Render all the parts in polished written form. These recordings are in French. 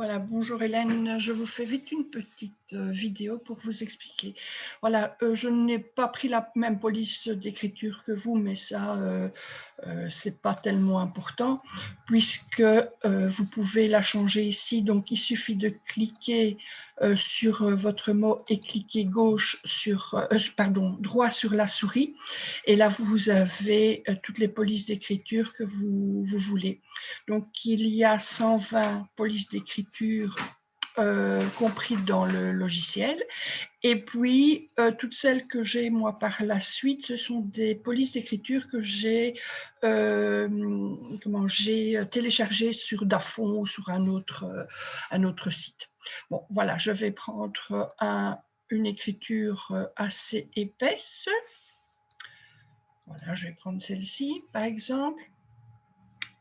Voilà, bonjour Hélène, je vous fais vite une petite vidéo pour vous expliquer. Voilà, je n'ai pas pris la même police d'écriture que vous, mais ça, c'est pas tellement important, puisque vous pouvez la changer ici. Donc, il suffit de cliquer sur votre mot et cliquer droit sur la souris. Et là, vous avez toutes les polices d'écriture que vous voulez. Donc, il y a 120 polices d'écriture compris dans le logiciel. Et puis, toutes celles que j'ai, moi, par la suite, ce sont des polices d'écriture que j'ai téléchargées sur Dafont ou sur un autre site. Bon, voilà, je vais prendre une écriture assez épaisse. Voilà, je vais prendre celle-ci, par exemple.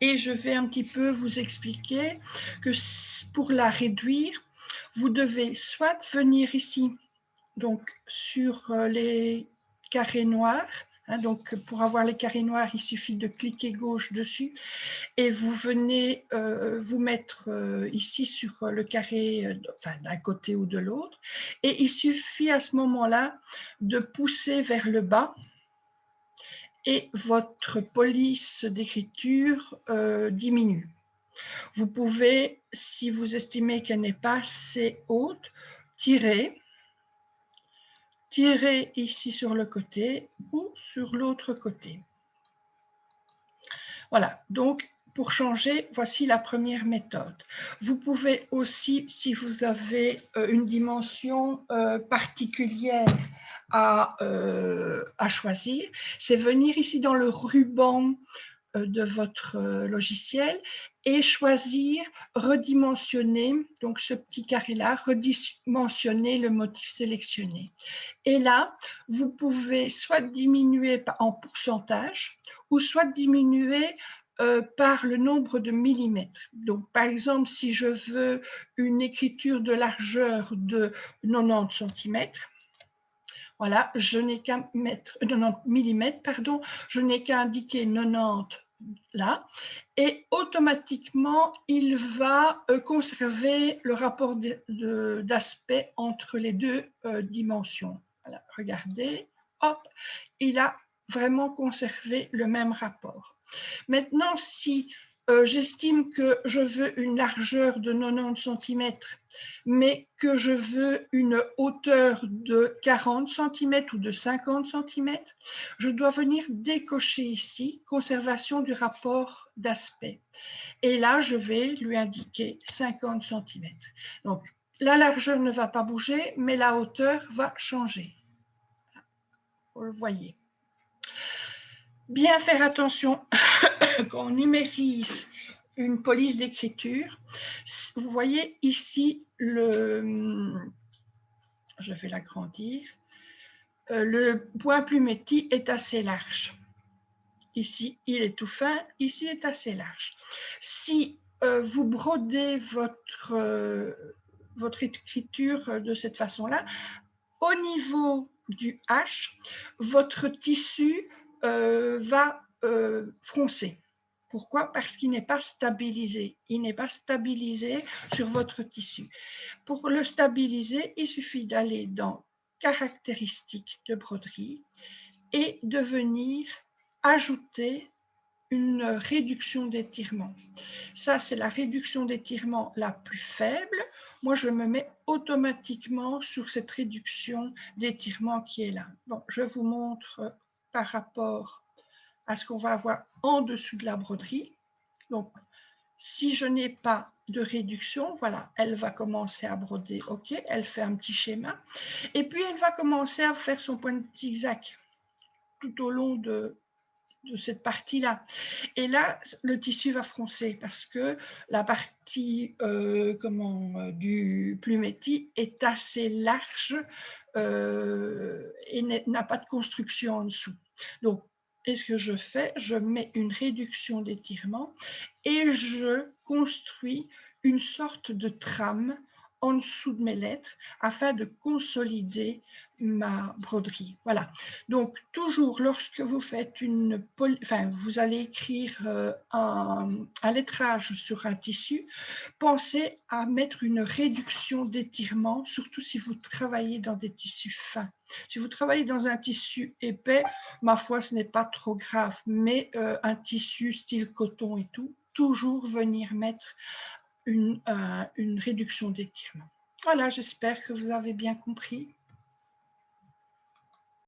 Et je vais un petit peu vous expliquer que pour la réduire, vous devez soit venir ici, donc sur les carrés noirs. Donc, pour avoir les carrés noirs, il suffit de cliquer gauche dessus et vous venez vous mettre ici sur le carré, d'un côté ou de l'autre. Et il suffit à ce moment-là de pousser vers le bas et votre police d'écriture diminue. Vous pouvez, si vous estimez qu'elle n'est pas assez haute, tirer ici sur le côté ou sur l'autre côté. Voilà, donc pour changer, voici la première méthode. Vous pouvez aussi, si vous avez une dimension particulière à choisir, c'est venir ici dans le ruban de votre logiciel et choisir redimensionner, donc ce petit carré-là, redimensionner le motif sélectionné. Et là, vous pouvez soit diminuer en pourcentage ou soit diminuer par le nombre de millimètres. Donc, par exemple, si je veux une écriture de largeur de 90 cm, voilà, je n'ai qu'à mettre 90 mm, pardon, je n'ai qu'à indiquer 90 là, et automatiquement, il va conserver le rapport d'aspect entre les deux dimensions. Voilà, regardez, hop, il a vraiment conservé le même rapport. Maintenant, si j'estime que je veux une largeur de 90 cm, mais que je veux une hauteur de 40 cm ou de 50 cm, je dois venir décocher ici, conservation du rapport d'aspect. Et là, je vais lui indiquer 50 cm. Donc, la largeur ne va pas bouger, mais la hauteur va changer. Vous le voyez. Bien faire attention quand on numérise une police d'écriture. Vous voyez ici, je vais l'agrandir, le point plumetis est assez large. Ici, il est tout fin, ici, il est assez large. Si vous brodez votre écriture de cette façon-là, au niveau du H, votre tissu va froncer. Pourquoi? Parce qu'il n'est pas stabilisé. Il n'est pas stabilisé sur votre tissu. Pour le stabiliser, il suffit d'aller dans caractéristiques de broderie et de venir ajouter une réduction d'étirement. Ça, c'est la réduction d'étirement la plus faible. Moi, je me mets automatiquement sur cette réduction d'étirement qui est là. Bon, je vous montre par rapport à ce qu'on va avoir en dessous de la broderie. Donc, si je n'ai pas de réduction, voilà, elle va commencer à broder, ok, elle fait un petit schéma, et puis elle va commencer à faire son point de zigzag tout au long de cette partie-là. Et là, le tissu va froncer parce que la partie du plumetis est assez large et n'a pas de construction en dessous. Donc, qu'est-ce que je fais? Je mets une réduction d'étirement et je construis une sorte de trame en dessous de mes lettres afin de consolider ma broderie. Voilà. Donc, toujours lorsque vous faites vous allez écrire un lettrage sur un tissu, pensez à mettre une réduction d'étirement, surtout si vous travaillez dans des tissus fins. Si vous travaillez dans un tissu épais, ma foi, ce n'est pas trop grave, mais un tissu style coton et tout, toujours venir mettre une réduction d'étirement. Voilà, j'espère que vous avez bien compris.